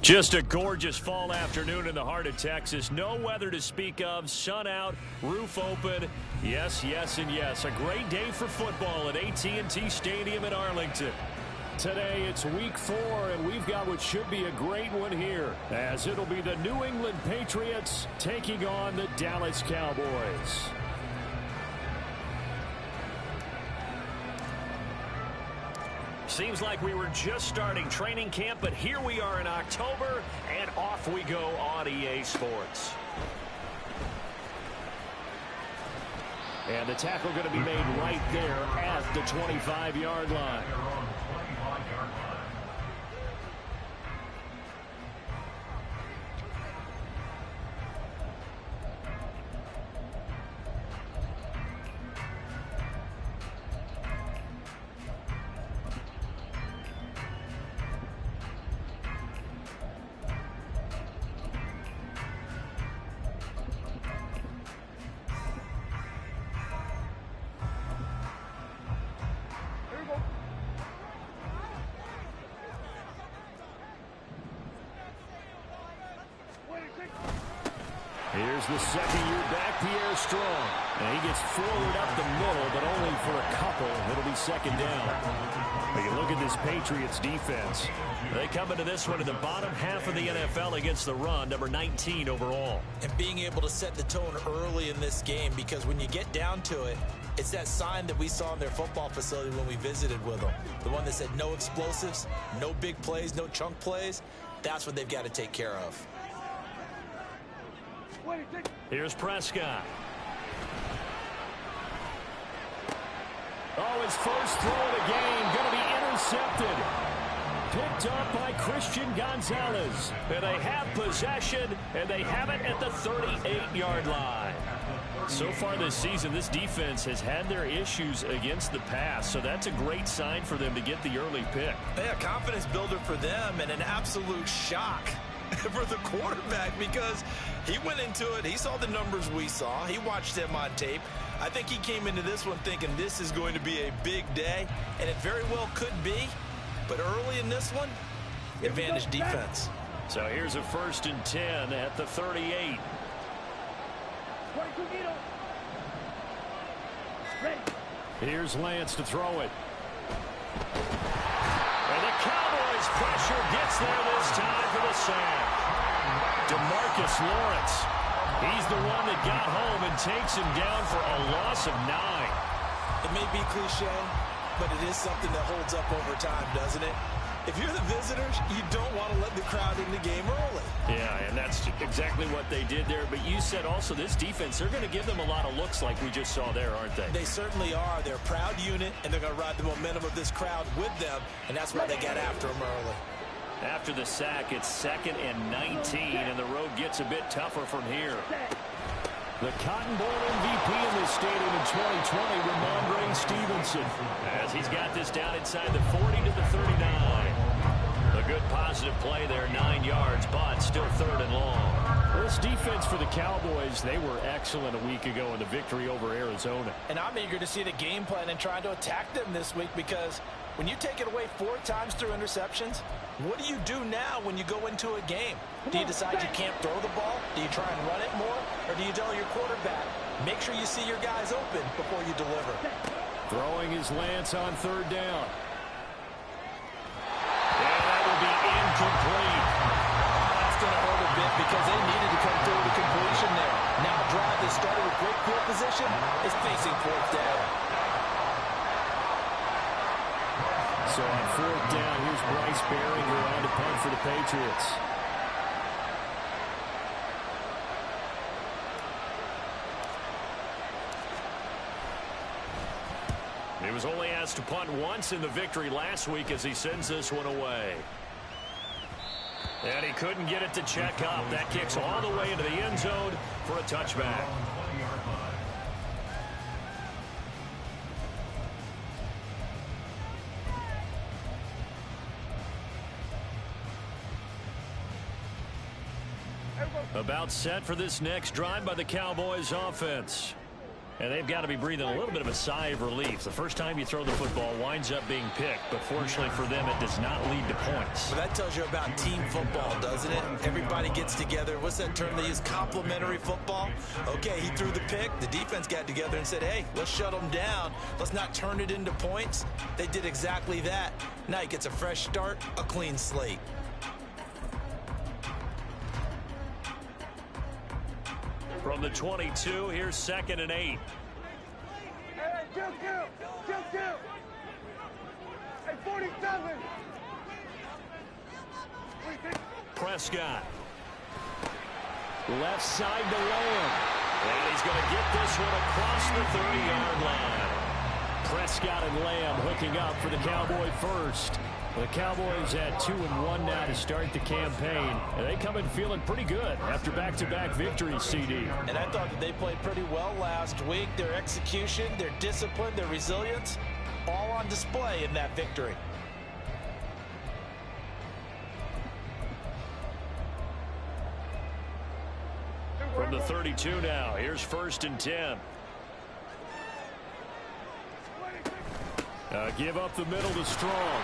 Just a gorgeous fall afternoon in the heart of Texas. No weather to speak of. Sun out, roof open. Yes, yes, and yes. A great day for football at AT&T Stadium in Arlington. Today it's week 4, and we've got what should be a great one here, as it'll be the New England Patriots taking on the Dallas Cowboys. Seems like we were just starting training camp, but here we are in October, and off we go on EA Sports. And the tackle going to be made right there at the 25-yard line. Here's the second-year back, Pierre Strong. And he gets forward up the middle, but only for a couple. It'll be second down. But you look at this Patriots defense. They come into this one in the bottom half of the NFL against the run, number 19 overall. And being able to set the tone early in this game, because when you get down to it, it's that sign that we saw in their football facility when we visited with them. The one that said no explosives, no big plays, no chunk plays. That's what they've got to take care of. Here's Prescott. Oh, his first throw of the game going to be intercepted. Picked up by Christian Gonzalez. And they have possession, and they have it at the 38-yard line. So far this season, this defense has had their issues against the pass, so that's a great sign for them to get the early pick. Yeah, confidence builder for them, and an absolute shock for the quarterback, because he went into it, he saw the numbers we saw, he watched them on tape. I think he came into this one thinking this is going to be a big day, and it very well could be, but early in this one, advantage defense. So here's a 1st and 10 at the 38. Here's Lance to throw it. And the Cowboys pressure gets there this time for the sack. DeMarcus Lawrence. He's the one that got home and takes him down for a loss of 9. It may be cliche, but it is something that holds up over time, doesn't it? If you're the visitors, you don't want to let the crowd in the game early. Yeah, and that's exactly what they did there. But you said also this defense, they're going to give them a lot of looks like we just saw there, aren't they? They certainly are. They're a proud unit, and they're going to ride the momentum of this crowd with them, and that's why they got after them early. After the sack, it's 2nd and 19, and the road gets a bit tougher from here. The Cotton Bowl MVP in this stadium in 2020, Ramondre Stevenson, as he's got this down inside the 40 to the 39. A good positive play there, 9 yards, but still 3rd and long. Well, this defense for the Cowboys, they were excellent a week ago in the victory over Arizona. And I'm eager to see the game plan and trying to attack them this week, because when you take it away 4 times through interceptions, what do you do now when you go into a game? Do you decide you can't throw the ball? Do you try and run it more? Or do you tell your quarterback, make sure you see your guys open before you deliver? Throwing is Lance on 3rd down. And that will be incomplete. That's going to hurt a bit, because they needed to come through the completion there. Now a drive that started with great field position is facing 4th down. So on 4th down, here's Bryce Behringer on to punt for the Patriots. He was only asked to punt once in the victory last week as he sends this one away. And he couldn't get it to check up. That kicks all the way into the end zone for a touchback. About set for this next drive by the Cowboys offense. And they've got to be breathing a little bit of a sigh of relief. The first time you throw the football winds up being picked, but fortunately for them, it does not lead to points. Well, that tells you about team football, doesn't it? Everybody gets together. What's that term they use? Complementary football? Okay, he threw the pick. The defense got together and said, hey, let's shut them down. Let's not turn it into points. They did exactly that. Now he gets a fresh start, a clean slate. From the 22, here's 2nd and 8. Hey, kill. Hey, 47. Prescott. Left side to Lamb. And he's going to get this one across the 30-yard line. Prescott and Lamb hooking up for the Cowboy first. The Cowboys at 2-1 now to start the campaign. And they come in feeling pretty good after back-to-back victories, CD. And I thought that they played pretty well last week. Their execution, their discipline, their resilience, all on display in that victory. From the 32 now, here's 1st and 10. Give up the middle to Strong.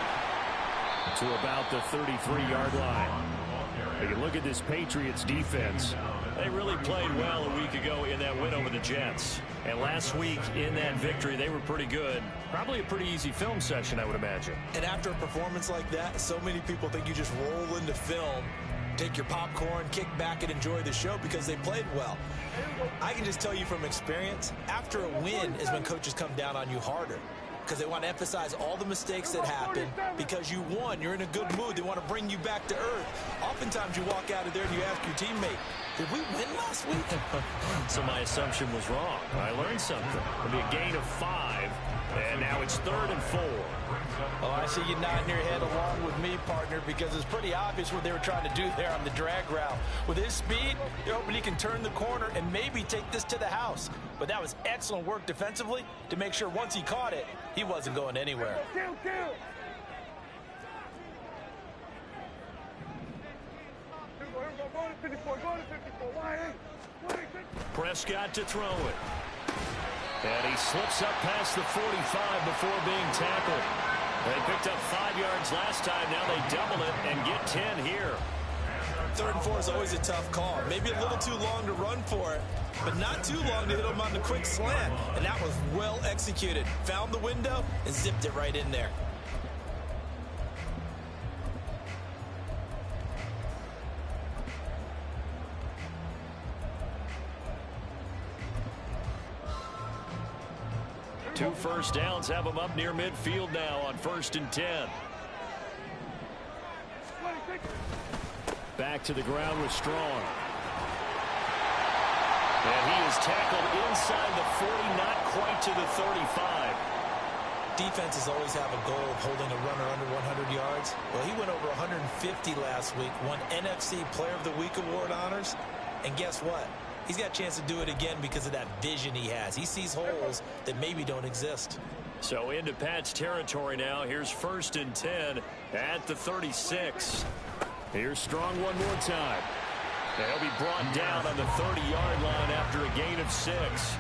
To about the 33-yard line. You can look at this Patriots defense. They really played well a week ago in that win over the Jets. And last week in that victory, they were pretty good. Probably a pretty easy film session, I would imagine. And after a performance like that, so many people think you just roll into film, take your popcorn, kick back, and enjoy the show because they played well. I can just tell you from experience, after a win is when coaches come down on you harder, because they want to emphasize all the mistakes that happened. Because you won, you're in a good mood. They want to bring you back to earth. Oftentimes you walk out of there and you ask your teammate, did we win last week? So my assumption was wrong. I learned something. It'll be a gain of 5, and now it's 3rd and 4. Oh, I see you nodding your head along with me, partner, because it's pretty obvious what they were trying to do there on the drag route. With his speed, you're hoping he can turn the corner and maybe take this to the house. But that was excellent work defensively to make sure once he caught it, he wasn't going anywhere. Kill. Go to 54. Prescott to throw it. And he slips up past the 45 before being tackled. They picked up 5 yards last time. Now they double it and get 10 here. 3rd and 4 is always a tough call. Maybe a little too long to run for it, but not too long to hit him on the quick slant. And that was well executed. Found the window and zipped it right in there. Two first downs have them up near midfield now on 1st and 10. Back to the ground with Strong. And he is tackled inside the 40, not quite to the 35. Defenses always have a goal of holding a runner under 100 yards. Well, he went over 150 last week, won NFC Player of the Week award honors. And guess what? He's got a chance to do it again because of that vision he has. He sees holes that maybe don't exist. So into Pat's territory now. Here's 1st and 10 at the 36. Here's Strong one more time. He'll be brought down on the 30-yard line after a gain of 6.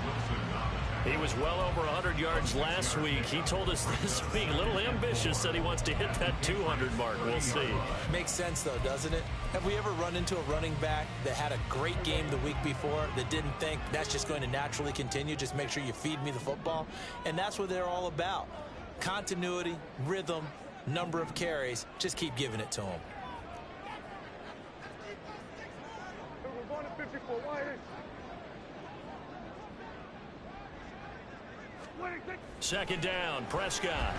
He was well over 100 yards last week. He told us this week, a little ambitious, said he wants to hit that 200 mark. We'll see. Makes sense, though, doesn't it? Have we ever run into a running back that had a great game the week before that didn't think that's just going to naturally continue? Just make sure you feed me the football. And that's what they're all about. Continuity, rhythm, number of carries. Just keep giving it to them. We're going to 54. Second down, Prescott.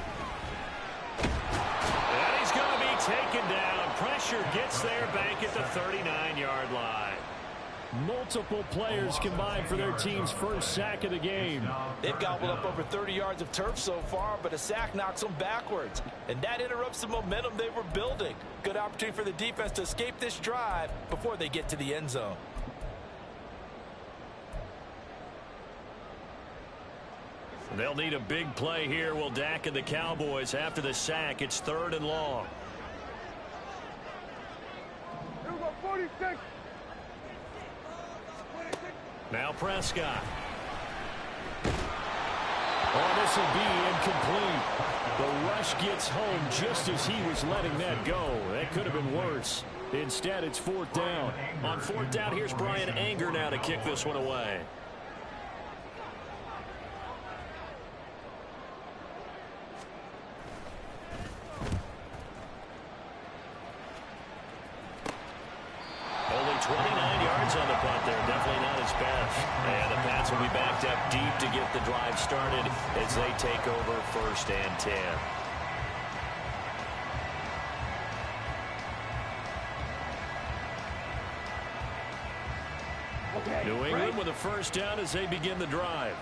And he's going to be taken down. Pressure gets there back at the 39-yard line. Multiple players combined for their team's first sack of the game. They've gobbled up over 30 yards of turf so far, but a sack knocks them backwards. And that interrupts the momentum they were building. Good opportunity for the defense to escape this drive before they get to the end zone. They'll need a big play here. Will Dak and the Cowboys after the sack. It's 3rd and long. 46. Now Prescott. Oh, this will be incomplete. The rush gets home just as he was letting that go. That could have been worse. Instead, it's 4th down. On 4th down, here's Brian Anger now to kick this one away. Only 29 yards on the punt there. Definitely not his best. And the Pats will be backed up deep to get the drive started as they take over 1st and 10. New England with a 1st down as they begin the drive.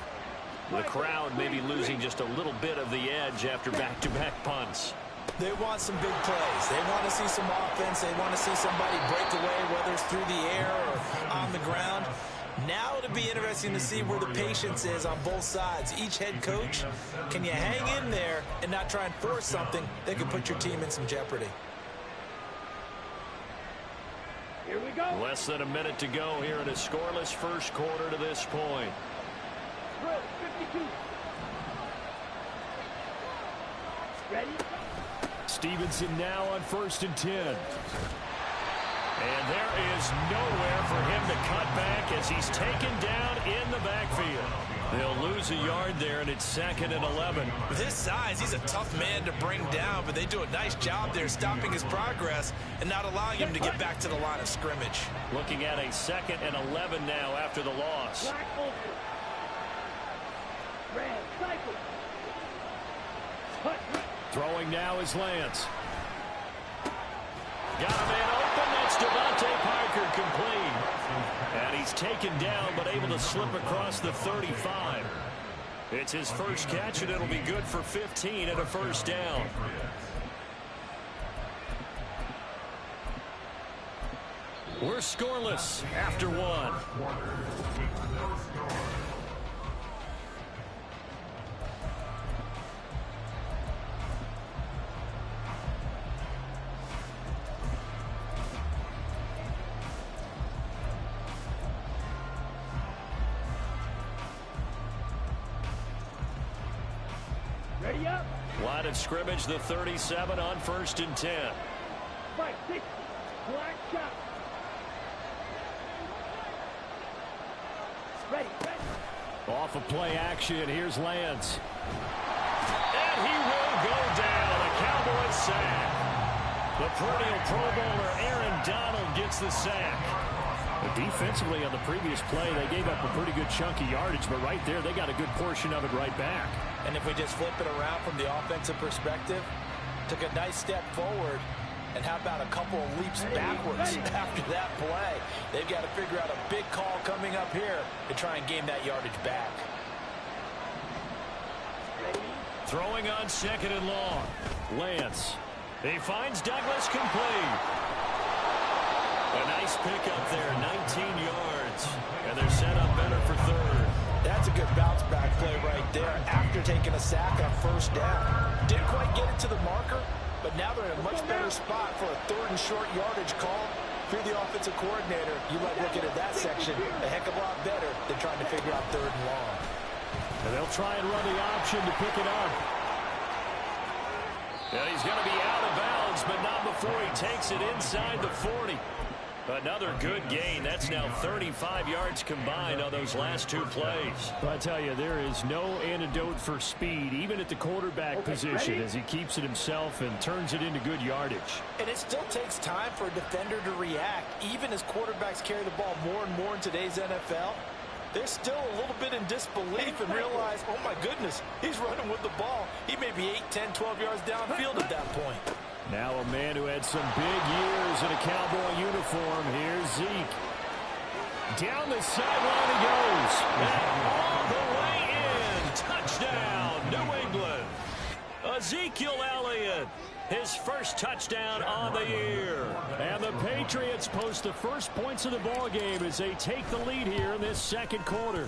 The crowd may be losing just a little bit of the edge after back-to-back punts. They want some big plays. They want to see some offense. They want to see somebody break away, whether it's through the air or on the ground. Now it'll be interesting to see where the patience is on both sides. Each head coach, can you hang in there and not try and force something that could put your team in some jeopardy? Here we go. Less than a minute to go here in a scoreless first quarter to this point. 52. Ready? Stevenson now on 1st and 10. And there is nowhere for him to cut back as he's taken down in the backfield. They'll lose a yard there, and it's 2nd and 11. With his size, he's a tough man to bring down, but they do a nice job there stopping his progress and not allowing him to get back to the line of scrimmage. Looking at a 2nd and 11 now after the loss. Black open. Red cycle. Cut. Throwing now is Lance. Got a man open. That's Devontae Parker complete. And he's taken down but able to slip across the 35. It's his first catch, and it'll be good for 15 and a 1st down. We're scoreless after 1. Ready up. Line of scrimmage, the 37 on 1st and 10. Fight 6. Black shot. Ready. Off of play action, here's Lance. And he will go down. A Cowboys sack. The perennial Pro Bowler Aaron Donald gets the sack. Defensively on the previous play, they gave up a pretty good chunk of yardage, but right there, they got a good portion of it right back. And if we just flip it around from the offensive perspective, took a nice step forward, and how about a couple of leaps backwards after that play? They've got to figure out a big call coming up here to try and gain that yardage back. Throwing on 2nd and long. Lance. He finds Douglas complete. A nice pickup there, 19 yards. And they're set up better for 3rd. That's a good bounce back play right there after taking a sack on 1st down. Didn't quite get it to the marker, but now they're in a much better spot for a 3rd and short yardage call. If you're the offensive coordinator, you like looking at that section a heck of a lot better than trying to figure out 3rd and long. And they'll try and run the option to pick it up. And he's going to be out of bounds, but not before he takes it inside the 40. Another good gain. That's now 35 yards combined on those last 2 plays. But I tell you, there is no antidote for speed, even at the quarterback position, as he keeps it himself and turns it into good yardage. And it still takes time for a defender to react, even as quarterbacks carry the ball more and more in today's NFL. They're still a little bit in disbelief and realize, oh my goodness, he's running with the ball. He may be 8, 10, 12 yards downfield at that point. Now a man who had some big years in a Cowboy uniform. Here's Zeke. Down the sideline he goes. And all the way in. Touchdown, New England. Ezekiel Elliott, his first touchdown on the year. And the Patriots post the first points of the ball game as they take the lead here in this 2nd quarter.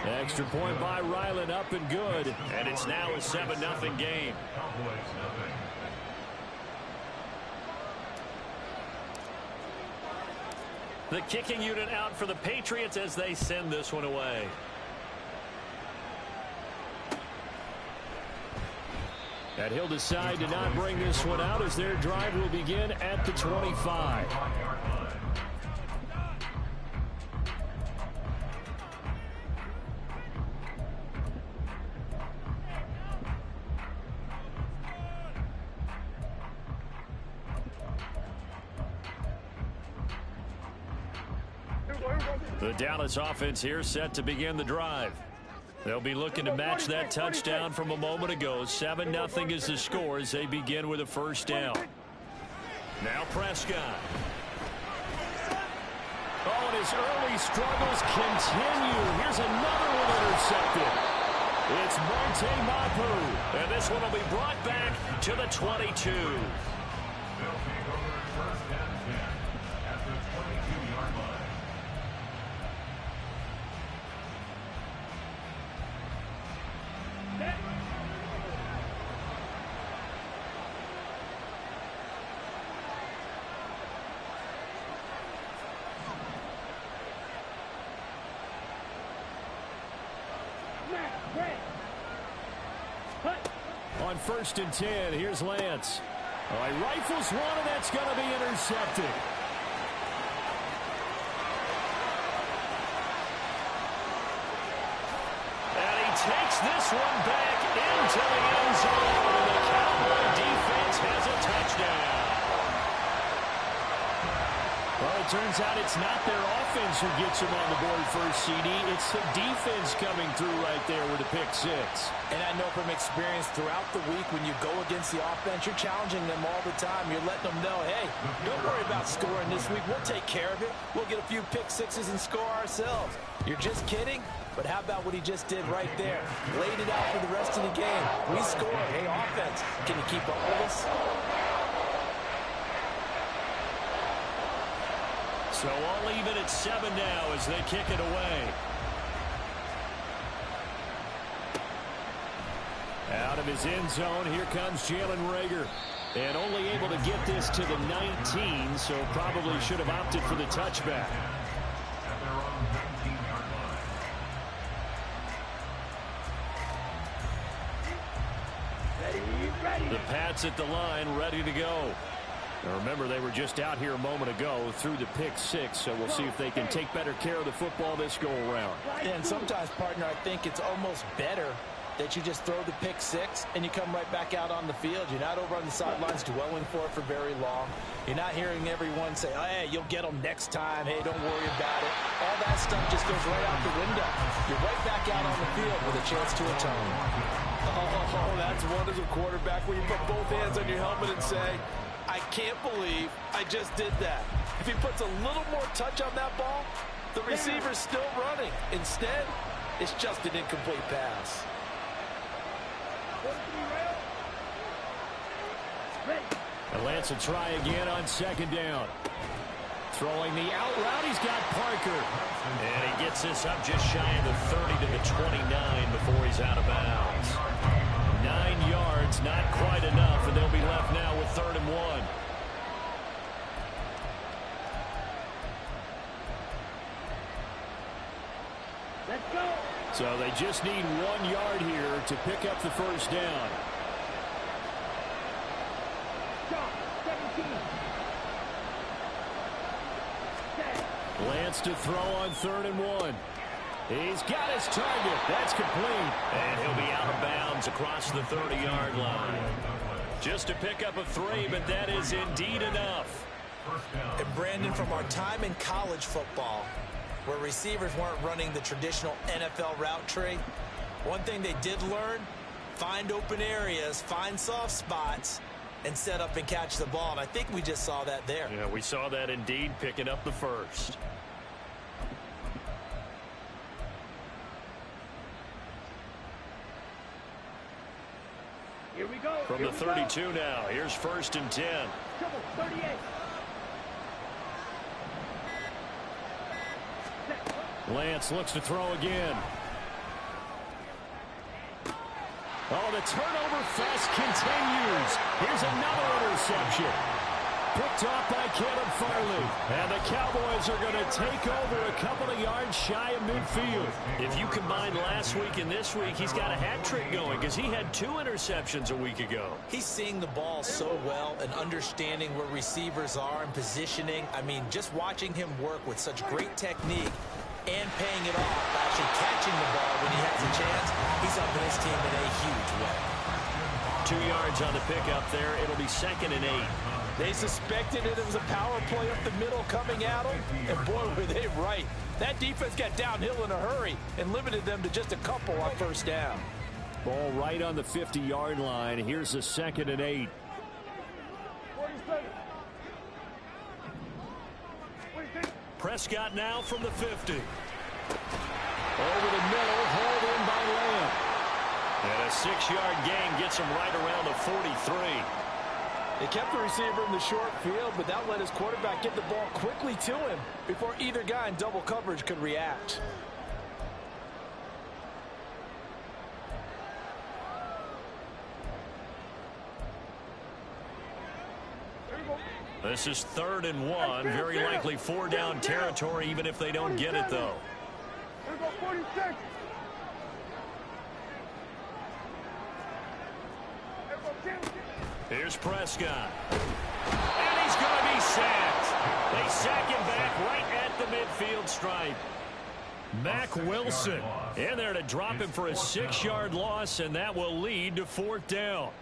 Extra point by Ryland, up and good. And it's now a 7-0 game. The kicking unit out for the Patriots as they send this one away. And he'll decide to not bring this one out as their drive will begin at the 25. The Dallas offense here set to begin the drive. They'll be looking to match that touchdown from a moment ago. 7-0 is the score as they begin with a first down. Now Prescott. Oh, and his early struggles continue. Here's another one intercepted. It's Monte Mapu. And this one will be brought back to the 22. On 1st and 10, here's Lance. All right, rifles one, and that's going to be intercepted. And he takes this one back into the end zone, and the Cowboy defense has a touchdown. Well, it turns out it's not their offense who gets them on the board first, CD. It's the defense coming through right there with a pick six. And I know from experience throughout the week when you go against the offense, you're challenging them all the time. You're letting them know, hey, don't worry about scoring this week. We'll take care of it. We'll get a few pick sixes and score ourselves. You're just kidding? But how about what he just did right there? Laid it out for the rest of the game. We scored. Hey, offense, can you keep up with us? So all even at 7 now as they kick it away. Out of his end zone, here comes Jalen Reagor. And only able to get this to the 19, so probably should have opted for the touchback. The Pats at the line, ready to go. Now remember, they were just out here a moment ago through the pick six, so we'll see if they can take better care of the football this go-around. And sometimes, partner, I think it's almost better that you just throw the pick six and you come right back out on the field. You're not over on the sidelines dwelling for it for very long. You're not hearing everyone say, oh, hey, you'll get them next time. Hey, don't worry about it. All that stuff just goes right out the window. You're right back out on the field with a chance to atone. Oh, that's one as a quarterback when you put both hands on your helmet and say, I can't believe I just did that. If he puts a little more touch on that ball, the receiver's still running. Instead, it's just an incomplete pass. And Lance will try again on 2nd down. Throwing the out route, he's got Parker. And he gets this up just shy of the 30 to the 29 before he's out of bounds. 9 yards, not quite enough, and they'll be left now with 3rd and 1. Let's go. So they just need 1 yard here to pick up the first down. Shot, 17. Lance to throw on 3rd and 1. He's got his target. That's complete. And he'll be out of bounds across the 30-yard line. Just to pick up a 3, but that is indeed enough. And Brandon, from our time in college football, where receivers weren't running the traditional NFL route tree, one thing they did learn, find open areas, find soft spots, and set up and catch the ball. And I think we just saw that there. Yeah, we saw that indeed, picking up the first. Here we go. From the 32 now, here's 1st and 10. Triple 38. Lance looks to throw again. Oh, the turnover fest continues. Here's another interception. Picked off by Caleb Farley. And the Cowboys are going to take over a couple of yards shy of midfield. If you combine last week and this week, he's got a hat trick going because he had 2 interceptions a week ago. He's seeing the ball so well and understanding where receivers are and positioning. I mean, just watching him work with such great technique and paying it off by actually catching the ball when he has a chance, he's helping his team in a huge way. 2 yards on the pickup there. It'll be 2nd and 8. They suspected it was a power play up the middle coming at them, and boy, were they right. That defense got downhill in a hurry and limited them to just a couple on first down. Ball right on the 50-yard line. Here's a 2nd and 8. Prescott now from the 50. Over the middle, hauled in by Lamb. And a 6-yard gain gets him right around the 43. They kept the receiver in the short field, but that let his quarterback get the ball quickly to him before either guy in double coverage could react. This is 3rd and 1. Very likely 4-down territory, even if they don't get it, though. Here we go, 46. Here's Prescott. And he's going to be sacked. They sack him back right at the midfield stripe. Mack Wilson in there to drop him for a 6-yard loss, and that will lead to 4th down.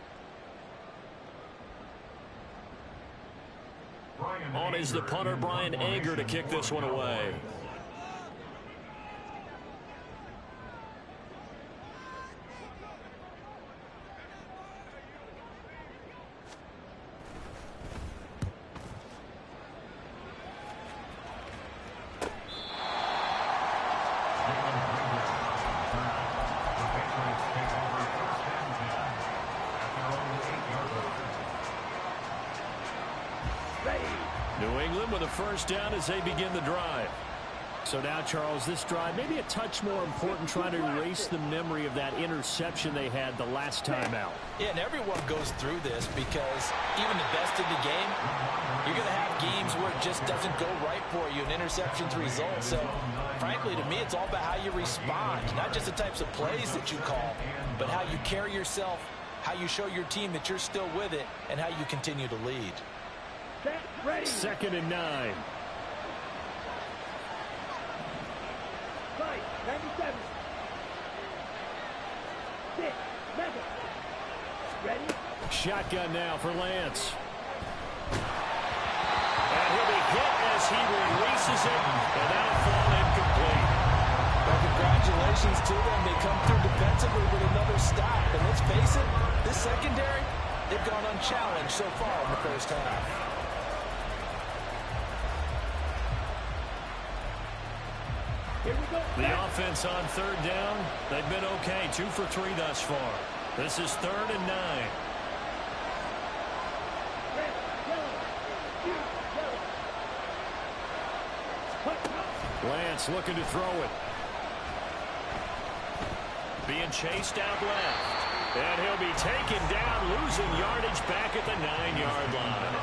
On is the punter, Brian Anger, to kick this one away. New England with a first down as they begin the drive. So now, Charles, this drive maybe a touch more important, trying to erase the memory of that interception they had the last time out. Yeah, and everyone goes through this because even the best in the game, you're going to have games where it just doesn't go right for you, and interceptions result. So, frankly, to me, it's all about how you respond, not just the types of plays that you call, but how you carry yourself, how you show your team that you're still with it, and how you continue to lead. 2nd and 9. 97. 6, 7. Ready? Shotgun now for Lance. And he'll be hit as he releases it, and that'll fall incomplete. Well, congratulations to them. They come through defensively with another stop. And let's face it, this secondary, they've gone unchallenged so far in the first half. The offense on 3rd down, they've been okay. 2 for 3 thus far. This is 3rd and 9. Lance looking to throw it. Being chased out left. And he'll be taken down, losing yardage back at the 9-yard line.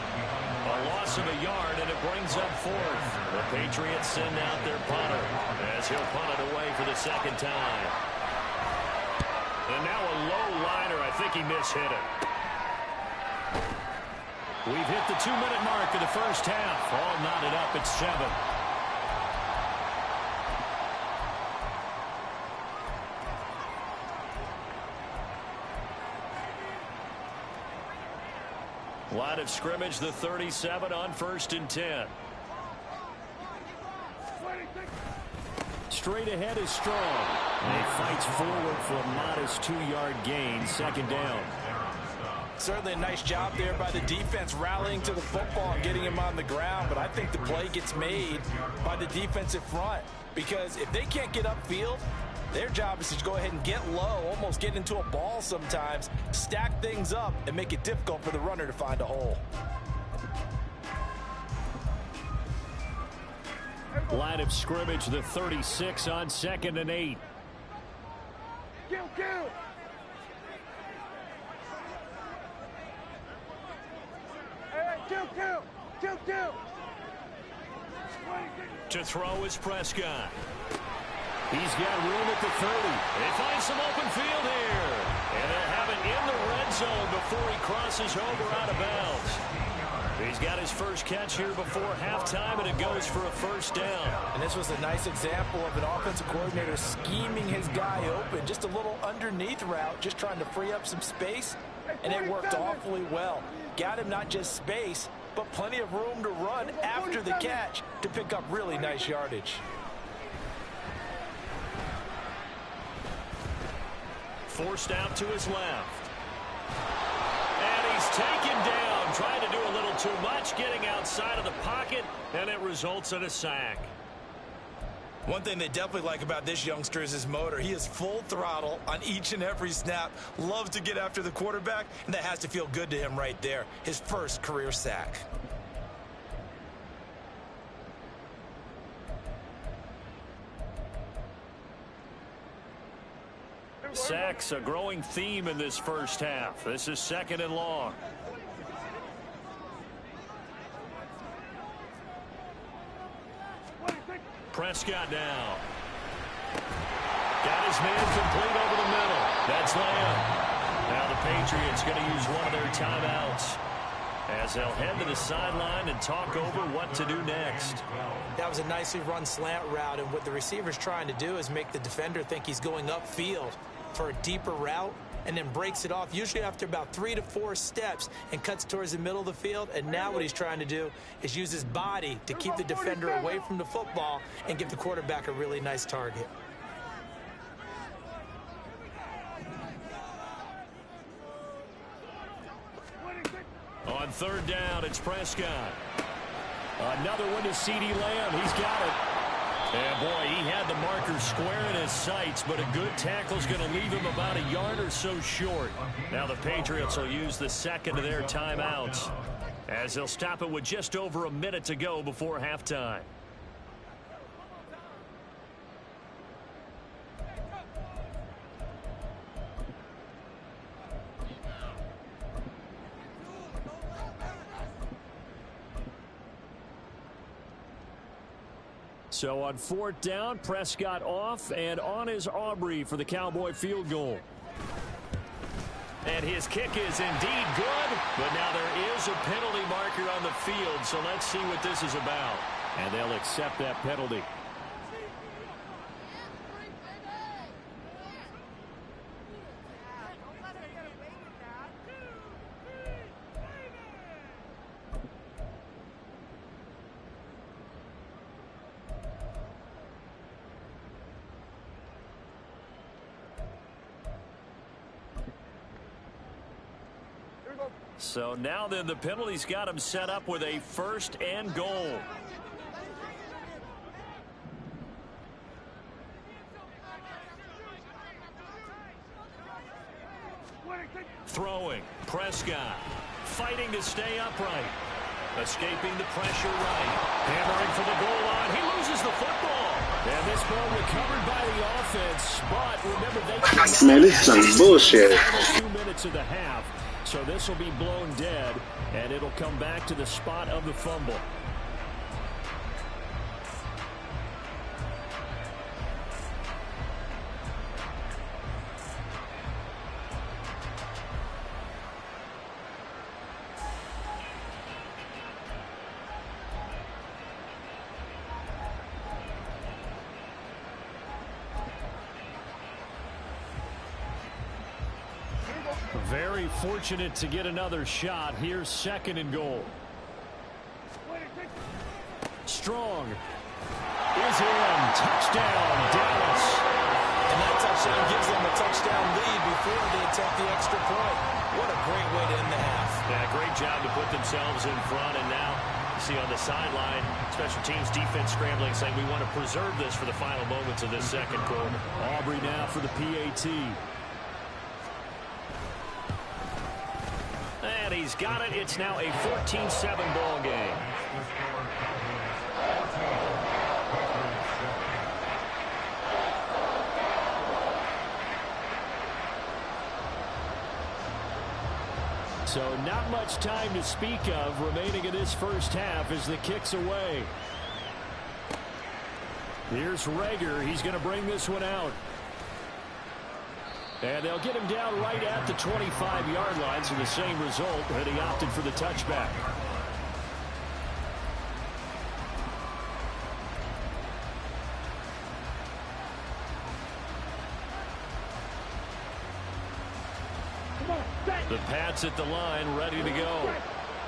A loss of a yard, and it brings up 4th. The Patriots send out their punter as he'll punt it away for the 2nd time. And now a low liner. I think he mishit it. We've hit the 2-minute mark of the first half. All knotted up at 7. Line of scrimmage, the 37 on 1st and 10. Straight ahead is Strong. And he fights forward for a modest 2-yard gain. 2nd down. Certainly a nice job there by the defense rallying to the football and getting him on the ground. But I think the play gets made by the defensive front. Because if they can't get upfield, their job is to go ahead and get low, almost get into a ball sometimes, stack things up, and make it difficult for the runner to find a hole. Line of scrimmage, the 36 on 2nd and 8. Kill. Hey, kill. To throw is Prescott. He's got room at the 30. They find some open field here. And they'll have it in the red zone before he crosses over out of bounds. He's got his first catch here before halftime, and it goes for a first down. And this was a nice example of an offensive coordinator scheming his guy open. Just a little underneath route, just trying to free up some space, and it worked awfully well. Got him not just space, but plenty of room to run after the catch to pick up really nice yardage. Forced out to his left. And he's taken down, trying to do a little too much, getting outside of the pocket, and it results in a sack. One thing they definitely like about this youngster is his motor. He is full throttle on each and every snap, loves to get after the quarterback, and that has to feel good to him right there. His first career sack. Sacks, a growing theme in this first half. This is 2nd and long. Prescott now. Got his man complete over the middle. That's Lamb. Now the Patriots going to use one of their timeouts as they'll head to the sideline and talk over what to do next. That was a nicely run slant route, and what the receiver's trying to do is make the defender think he's going upfield for a deeper route, and then breaks it off, usually after about 3 to 4 steps, and cuts towards the middle of the field. And now what he's trying to do is use his body to keep the defender away from the football and give the quarterback a really nice target. On 3rd down, it's Prescott. Another one to CeeDee Lamb. He's got it. And, boy, he had the marker square in his sights, but a good tackle is going to leave him about a yard or so short. Now the Patriots will use the second of their timeouts as they'll stop it with just over a minute to go before halftime. So on 4th down, Prescott off, and on is Aubrey for the Cowboy field goal. And his kick is indeed good, but now there is a penalty marker on the field, so let's see what this is about. And they'll accept that penalty. So now then the penalty's got him set up with a 1st and goal. Throwing. Prescott. Fighting to stay upright. Escaping the pressure right. Hammering for the goal line. He loses the football. And this ball recovered by the offense. But remember, they man, this is some bullshit. 2 minutes of the half. So this will be blown dead, and it'll come back to the spot of the fumble. Very fortunate to get another shot. Here's 2nd and goal. Strong is in. Touchdown, Dallas. And that touchdown gives them a touchdown lead before they attempt the extra point. What a great way to end the half. Yeah, great job to put themselves in front. And now you see on the sideline, special teams defense scrambling, saying we want to preserve this for the final moments of this second quarter. Aubrey now for the PAT. And he's got it. It's now a 14-7 ball game. So not much time to speak of remaining in this first half as the kick's away. Here's Rager. He's going to bring this one out. And they'll get him down right at the 25-yard line, so the same result, and he opted for the touchback. The Pats at the line, ready to go.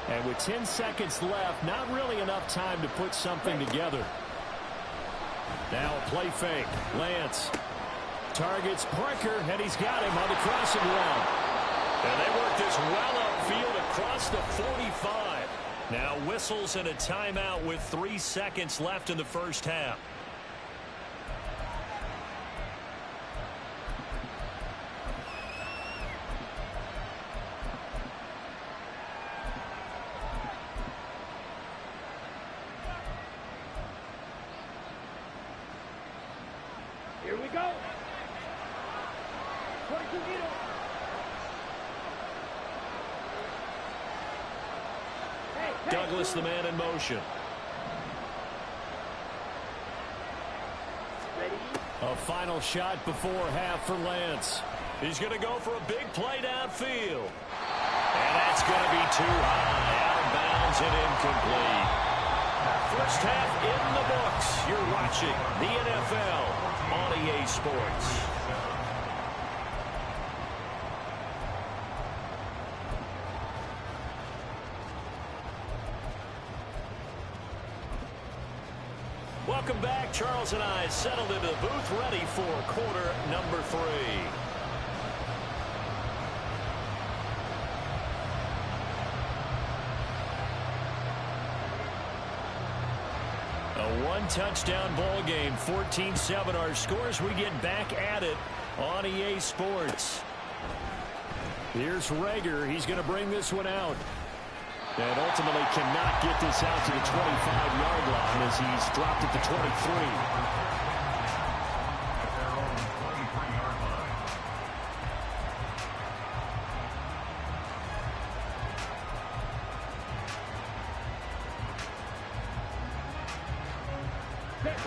And with 10 seconds left, not really enough time to put something together. Now a play fake. Lance targets Parker, and he's got him on the crossing route. And they work this well upfield across the 45. Now whistles and a timeout with 3 seconds left in the first half. Here we go. 22 meters. Douglas, the man in motion. Ready. A final shot before half for Lance. He's going to go for a big play downfield. And that's going to be too high. Out of bounds and incomplete. First half in the books. You're watching the NFL on EA Sports. Welcome back. Charles and I settled into the booth, ready for quarter number 3. A one-touchdown ball game, 14-7 our scores. We get back at it on EA Sports. Here's Rager. He's going to bring this one out. And ultimately cannot get this out to the 25-yard line as he's dropped at the 23.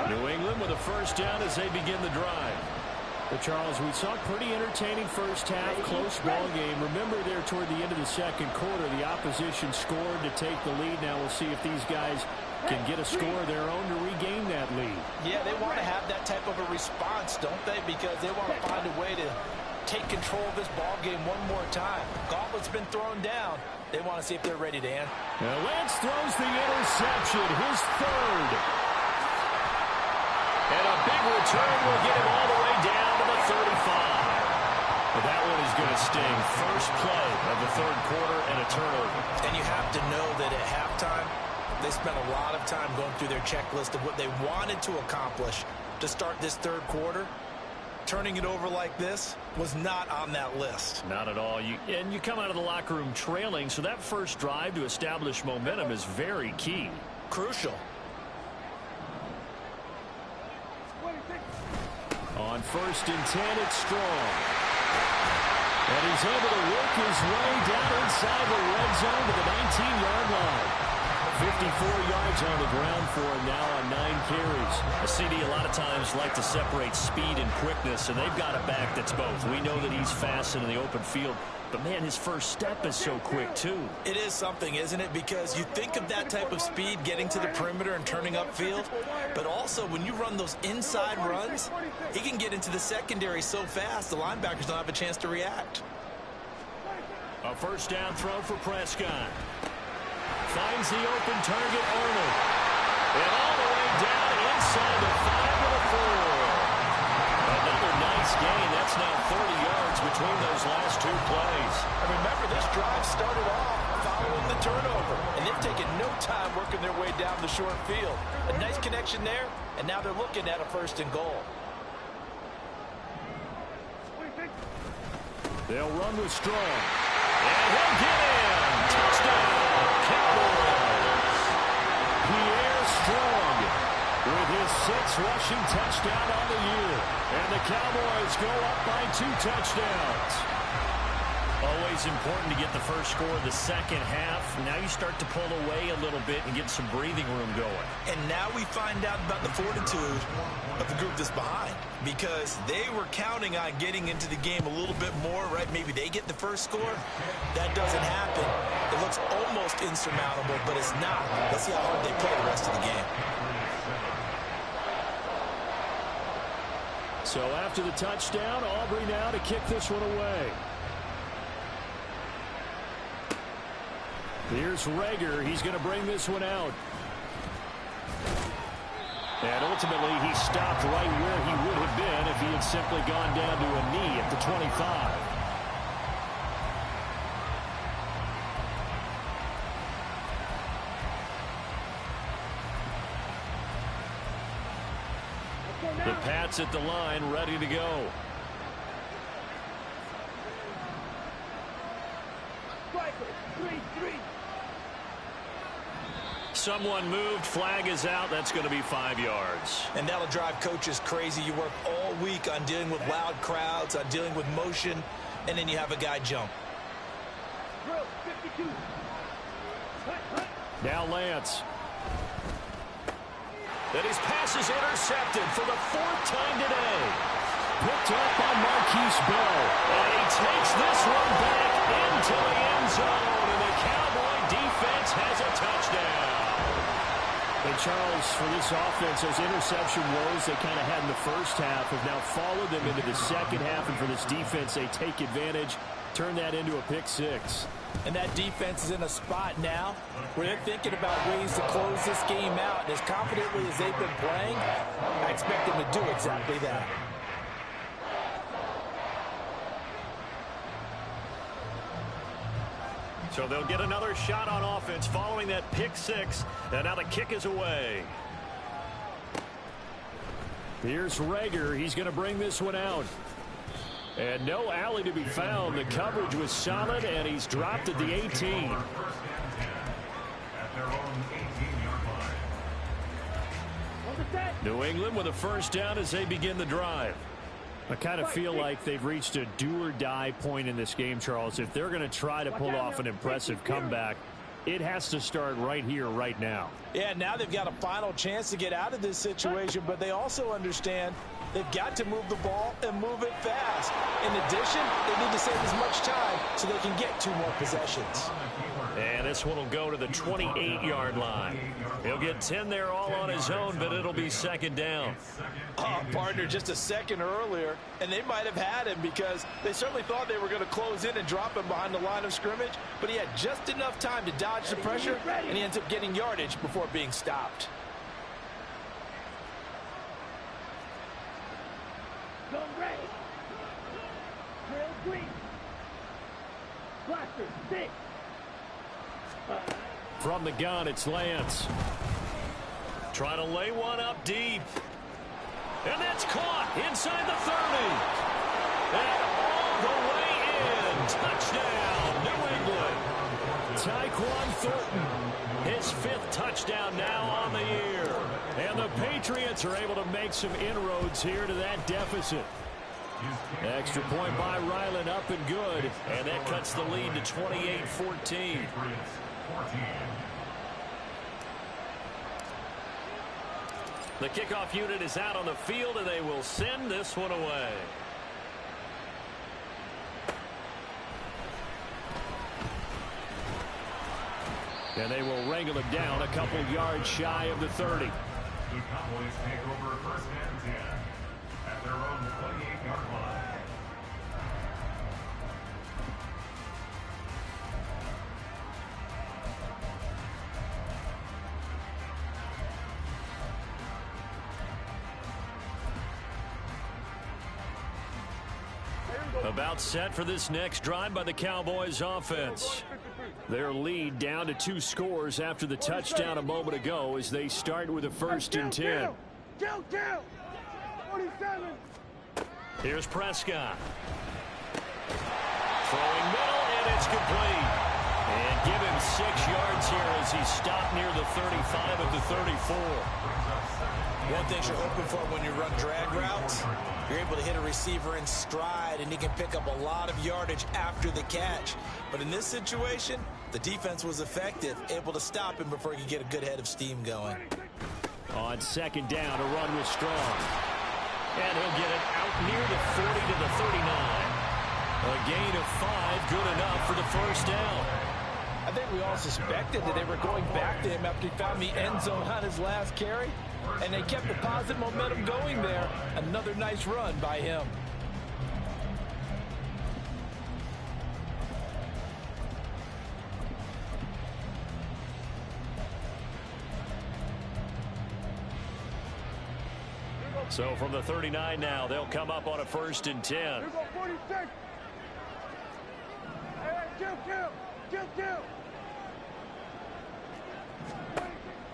New England with a first down as they begin the drive. But Charles, we saw a pretty entertaining first half, close ball game. Remember there toward the end of the second quarter, the opposition scored to take the lead. Now we'll see if these guys can get a score of their own to regain that lead. Yeah, they want to have that type of a response, don't they? Because they want to find a way to take control of this ball game one more time. Gauntlet's been thrown down. They want to see if they're ready, Dan. Now Lance throws the interception, his third. And a big return will get him all the way down to the 35. But that one is going to sting. First play of the third quarter and a turnover. And you have to know that at halftime, they spent a lot of time going through their checklist of what they wanted to accomplish to start this third quarter. Turning it over like this was not on that list. Not at all. And you come out of the locker room trailing, so that first drive to establish momentum is very key. Crucial. On first and 10, it's Strong. And he's able to work his way down inside the red zone to the 19-yard line. 54 yards on the ground for him now on 9 carries. A CD a lot of times like to separate speed and quickness, and they've got a back that's both. We know that he's fast in the open field, but man, his first step is so quick too. It is something, isn't it? Because you think of that type of speed getting to the perimeter and turning upfield, but also when you run those inside runs, he can get into the secondary so fast the linebackers don't have a chance to react. A first down throw for Prescott. Finds the open target, Arnold. And all the way down inside the 5 to the 4. Another nice gain. That's now 30 yards between those last 2 plays. And remember, this drive started off following the turnover, and they've taken no time working their way down the short field. A nice connection there, and now they're looking at a first and goal. They'll run with Strong. And he'll get in. Touchdown, Cowboys. Pierre Strong with his 6th rushing touchdown on the year. And the Cowboys go up by 2 touchdowns. Always important to get the first score of the second half. Now you start to pull away a little bit and get some breathing room going. And now we find out about the fortitude of the group that's behind, because they were counting on getting into the game a little bit more, right? Maybe they get the first score. That doesn't happen. It looks almost insurmountable, but it's not. Let's see how hard they play the rest of the game. So after the touchdown, Aubrey now to kick this one away. Here's Rager. He's going to bring this one out. And ultimately, he stopped right where he would have been if he had simply gone down to a knee at the 25. The Pats at the line, ready to go. Someone moved. Flag is out. That's going to be 5 yards. And that'll drive coaches crazy. You work all week on dealing with loud crowds, on dealing with motion, and then you have a guy jump. Now Lance. And his pass is intercepted for the 4th time today. Picked up by Marquise Bell. And he takes this one back into the end zone. And the Cowboy defense has a touchdown. And Charles, for this offense, those interception woes they kind of had in the first half have now followed them into the second half. And for this defense, they take advantage, turn that into a pick six. And that defense is in a spot now where they're thinking about ways to close this game out. And as confidently as they've been playing, I expect them to do exactly that. So they'll get another shot on offense following that pick six. And now the kick is away. Here's Rager. He's going to bring this one out. And no alley to be found. The coverage was solid, and he's dropped at the 18. New England with a first down as they begin the drive. I kind of feel like they've reached a do-or-die point in this game, Charles. If they're going to try to pull off an impressive comeback, it has to start right here, right now. Yeah, now they've got a final chance to get out of this situation, but they also understand they've got to move the ball and move it fast. In addition, they need to save as much time so they can get 2 more possessions. And this one will go to the 28-yard line. He'll get 10 there all on his own, but it'll be second down. Partner, just a second earlier, and they might have had him because they certainly thought they were going to close in and drop him behind the line of scrimmage, but he had just enough time to dodge the pressure, and he ends up getting yardage before being stopped. From the gun, it's Lance. Trying to lay one up deep. And that's caught inside the 30. And all the way in. Touchdown, New England. Tyquan Thornton, his 5th touchdown now on the year. And the Patriots are able to make some inroads here to that deficit. Extra point by Ryland, up and good. And that cuts the lead to 28-14. The kickoff unit is out on the field, and they will send this one away. And they will wrangle him down a couple yards shy of the 30. The Cowboys take over first and 10 at their own 28-yard line. About set for this next drive by the Cowboys offense. Their lead down to 2 scores after the touchdown a moment ago as they start with a 1st and 10. Here's Prescott. Throwing middle, and it's complete. And give him 6 yards here as he stopped near the 35 at the 34. One thing you're hoping for when you run drag routes, you're able to hit a receiver in stride, and he can pick up a lot of yardage after the catch. But in this situation, the defense was effective, able to stop him before he could get a good head of steam going. On second down, a run with Strong. And he'll get it out near the 40 to the 39. A gain of 5, good enough for the first down. I think we all suspected that they were going back to him after he found the end zone on his last carry. And they kept the positive momentum going there. Another nice run by him. So from the 39 now, they'll come up on a 1st and 10. Here go 46. Kill.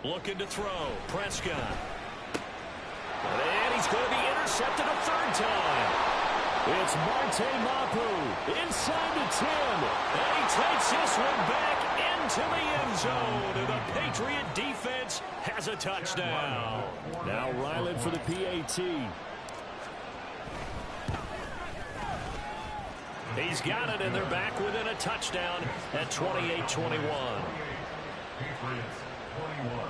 Looking to throw. Prescott. And he's going to be intercepted a 3rd time. It's Marte Mapu inside the 10. And he takes this one back into the end zone. And the Patriot defense has a touchdown. Now Ryland for the PAT. He's got it, and they're back within a touchdown at 28-21. Patriots 21.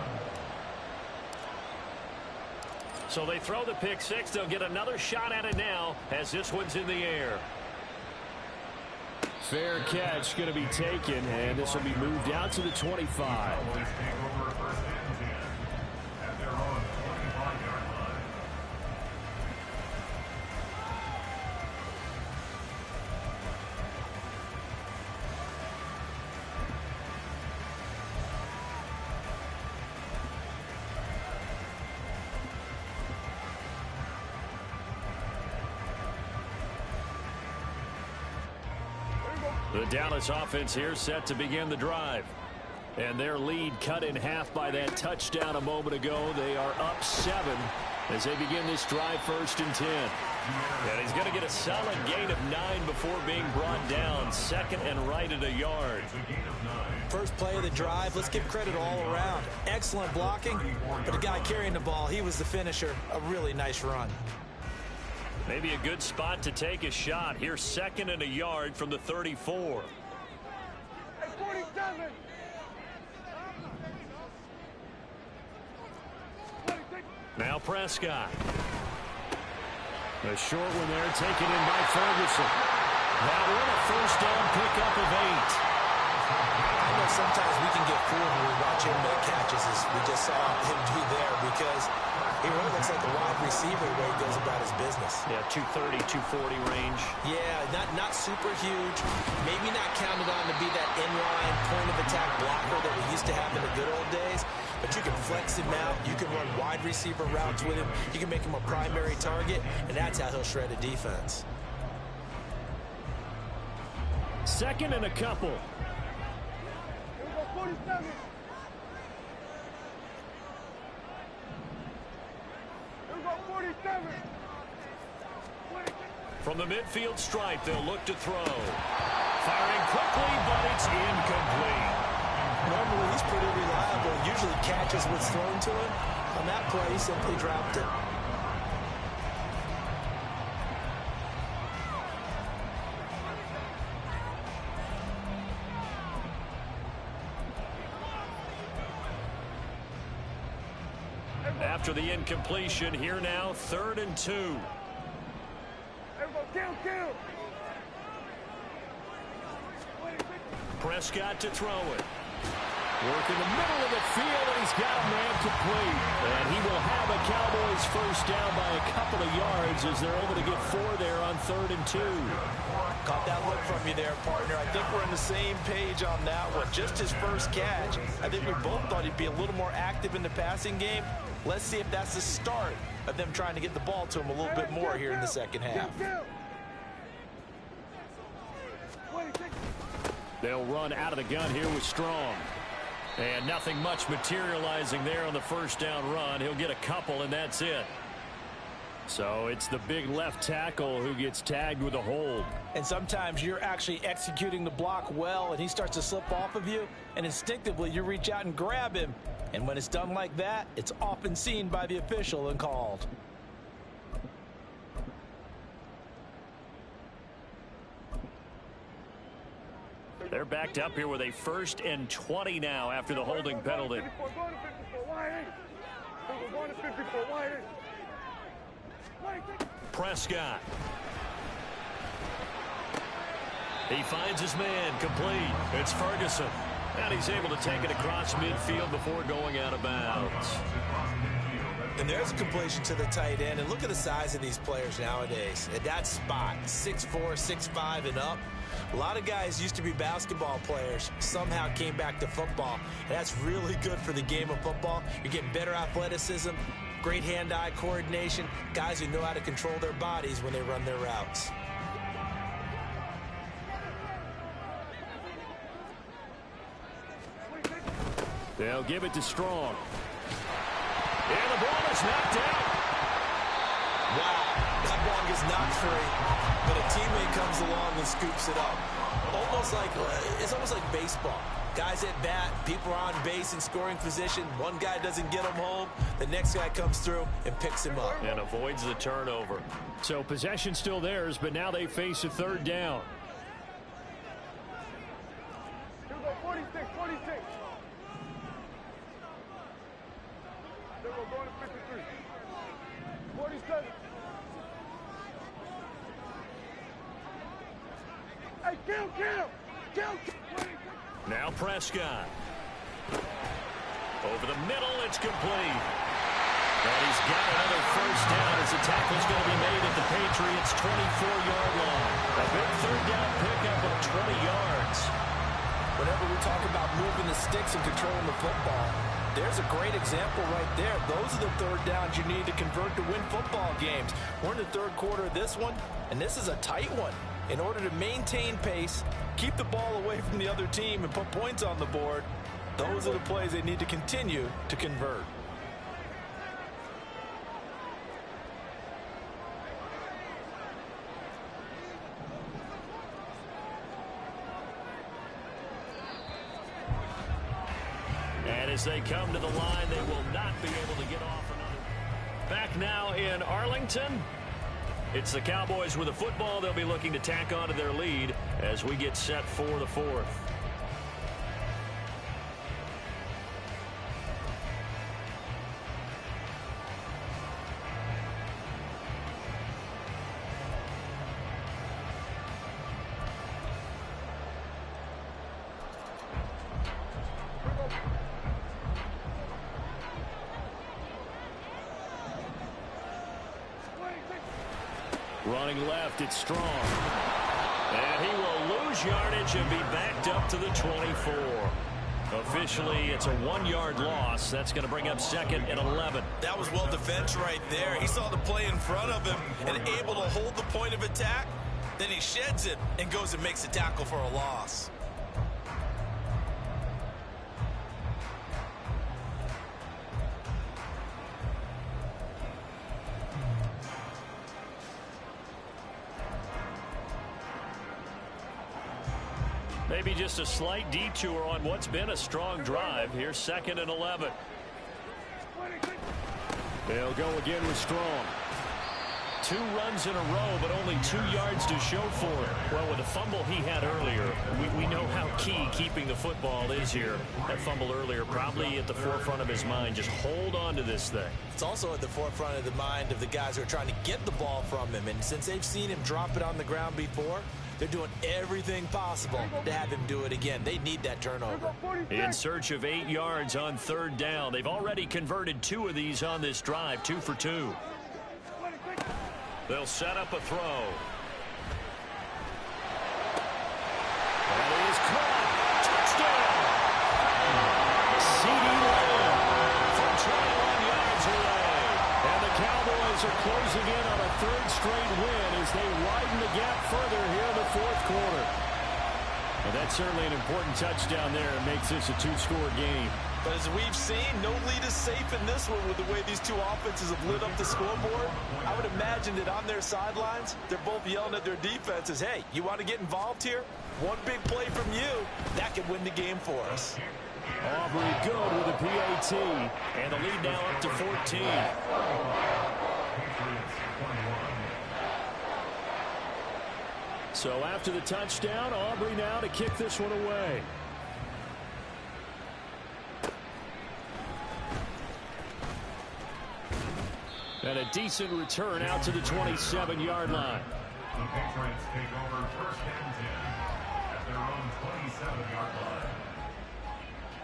So they throw the pick 6. They'll get another shot at it now as this one's in the air. Fair catch going to be taken, and this will be moved out to the 25. Cowboys take over 1st and 10 at their own 25-yard line. The Dallas offense here set to begin the drive. And their lead cut in half by that touchdown a moment ago. They are up 7 as they begin this drive 1st and 10. And he's going to get a solid gain of 9 before being brought down. 2nd and right at a yard. First play of the drive, let's give credit all around. Excellent blocking, but the guy carrying the ball, he was the finisher. A really nice run. Maybe a good spot to take a shot. Here's 2nd and a yard from the 34. Hey, 47. Now Prescott. A short one there taken in by Ferguson. That one a 1st down pickup of 8. I know sometimes we can get fooled when we watch him make catches, as we just saw him do there, because he really looks like a wide receiver the way he goes about his business. Yeah, 230, 240 range. Yeah, not super huge. Maybe not counted on to be that inline point-of-attack blocker that we used to have in the good old days. But you can flex him out. You can run wide receiver routes with him. You can make him a primary target, and that's how he'll shred a defense. 2nd and a couple. Here we go 47. Here we go 47. From the midfield stripe, they'll look to throw. Firing quickly, but it's incomplete. Normally, he's pretty reliable. Usually catches what's thrown to him. On that play, he simply dropped it. After the incompletion, here now, 3rd and 2. Here we go, kill. Prescott to throw it. Work in the middle of the field, and he's got him ran complete. And he will have a Cowboys 1st down by a couple of yards as they're able to get 4 there on 3rd and 2. Caught that look from you there, partner. I think we're on the same page on that one. Just his first catch. I think we both thought he'd be a little more active in the passing game. Let's see if that's the start of them trying to get the ball to him a little bit more here in the second half. They'll run out of the gun here with Strong. And nothing much materializing there on the 1st down run. He'll get a couple, and that's it. So it's the big left tackle who gets tagged with a hold. And sometimes you're actually executing the block well, and he starts to slip off of you, and instinctively you reach out and grab him. And when it's done like that, it's often seen by the official and called. They're backed up here with a 1st and 20 now after the holding penalty. Prescott. He finds his man, complete. It's Ferguson. And he's able to take it across midfield before going out of bounds. And there's a completion to the tight end. And look at the size of these players nowadays. At that spot, 6'4", 6'5", and up. A lot of guys used to be basketball players, somehow came back to football. And that's really good for the game of football. You're getting better athleticism, great hand-eye coordination, guys who know how to control their bodies when they run their routes. They'll give it to Strong. And the ball is knocked out. Wow, that ball gets knocked free, but a teammate comes along and scoops it up. It's almost like baseball. Guys at bat, people are on base in scoring position. One guy doesn't get him home. The next guy comes through and picks him up. And avoids the turnover. So possession still theirs, but now they face a 3rd down. Here we go, 46, 46. There we go, going to 53. 47. Hey, kill! Now Prescott. Over the middle, it's complete. And he's got another 1st down as the tackle's going to be made at the Patriots' 24-yard line. A big 3rd down pickup of 20 yards. Whenever we talk about moving the sticks and controlling the football, there's a great example right there. Those are the 3rd downs you need to convert to win football games. We're in the 3rd quarter of this one, and this is a tight one. In order to maintain pace, keep the ball away from the other team, and put points on the board, those are the plays they need to continue to convert. And as they come to the line, they will not be able to get off another. Back now in Arlington. It's the Cowboys with the football. They'll be looking to tack onto their lead as we get set for the 4th. Running left, it's Strong. And he will lose yardage and be backed up to the 24. Officially, it's a 1-yard loss. That's going to bring up 2nd and 11. That was well defended right there. He saw the play in front of him and able to hold the point of attack. Then he sheds it and goes and makes a tackle for a loss. Maybe just a slight detour on what's been a strong drive. Here's 2nd and 11. They'll go again with Strong. 2 runs in a row, but only 2 yards to show for it. Well, with the fumble he had earlier, we know how key keeping the football is here. That fumble earlier probably at the forefront of his mind. Just hold on to this thing. It's also at the forefront of the mind of the guys who are trying to get the ball from him. And since they've seen him drop it on the ground before, they're doing everything possible to have him do it again. They need that turnover. In search of 8 yards on 3rd down. They've already converted 2 of these on this drive, 2 for 2. They'll set up a throw. That is caught. Touchdown! C.D. Lamb from 21 yards away. And the Cowboys are closing in on a 3rd straight win as they widen the gap further here in the 4th quarter. And that's certainly an important touchdown there. It makes this a 2-score game. But as we've seen, no lead is safe in this one with the way these two offenses have lit up the scoreboard. I would imagine that on their sidelines, they're both yelling at their defenses, hey, you want to get involved here? One big play from you, that could win the game for us. Aubrey good with a PAT. And the lead now up to 14. So after the touchdown, Aubrey now to kick this one away. And a decent return out to the 27-yard line. The Patriots take over first and 10 at their own 27-yard line.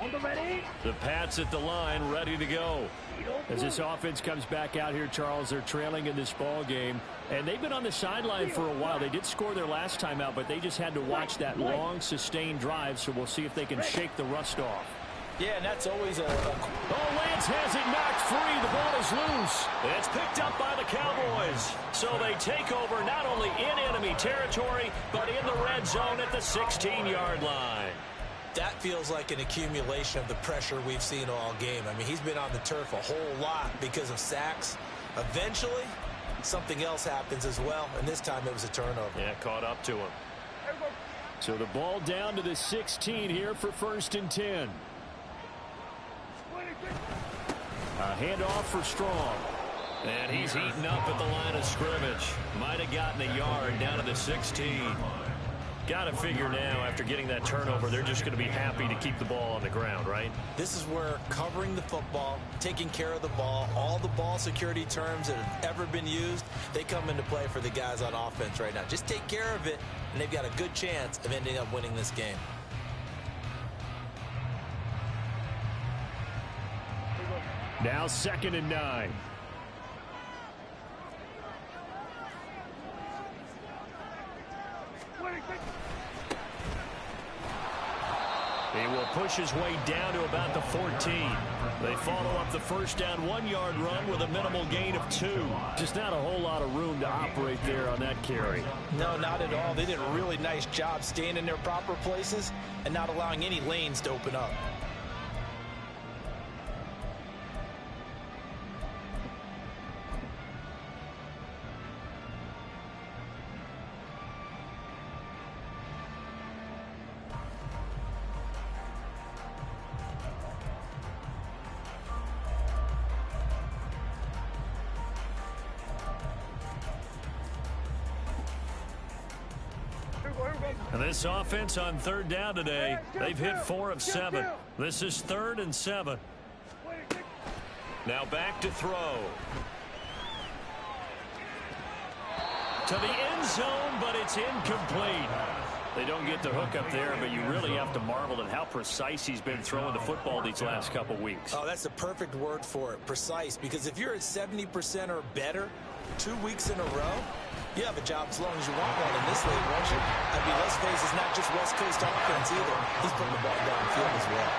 On the ready. The Pats at the line, ready to go. As this offense comes back out here, Charles, they're trailing in this ball game. And they've been on the sideline for a while. They did score their last time out, but they just had to watch that long, sustained drive. So we'll see if they can shake the rust off. Yeah, and that's always Oh, Lance has it knocked free. The ball is loose. It's picked up by the Cowboys. So they take over not only in enemy territory, but in the red zone at the 16-yard line. That feels like an accumulation of the pressure we've seen all game. I mean, he's been on the turf a whole lot because of sacks. Eventually, something else happens as well, and this time it was a turnover. Yeah, caught up to him. So the ball down to the 16 here for first and 10. A handoff for Strong. And he's eaten up at the line of scrimmage. Might have gotten a yard down to the 16. Got to figure now, after getting that turnover, they're just going to be happy to keep the ball on the ground, right? This is where covering the football, taking care of the ball, all the ball security terms that have ever been used, they come into play for the guys on offense right now. Just take care of it, and they've got a good chance of ending up winning this game. Now 2nd and 9. He will push his way down to about the 14. They follow up the first down 1-yard run with a minimal gain of 2. Just not a whole lot of room to operate there on that carry. No, not at all. They did a really nice job staying in their proper places and not allowing any lanes to open up. And this offense on 3rd down today, they've hit 4 of 7. This is 3rd and 7. Now back to throw. To the end zone, but it's incomplete. They don't get the hook up there, but you really have to marvel at how precise he's been throwing the football these last couple weeks. Oh, that's the perfect word for it, precise, because if you're at 70% or better 2 weeks in a row, you have a job as long as you want one in this league, won't you? I mean, let's face it's not just West Coast offense either. He's putting the ball downfield as well.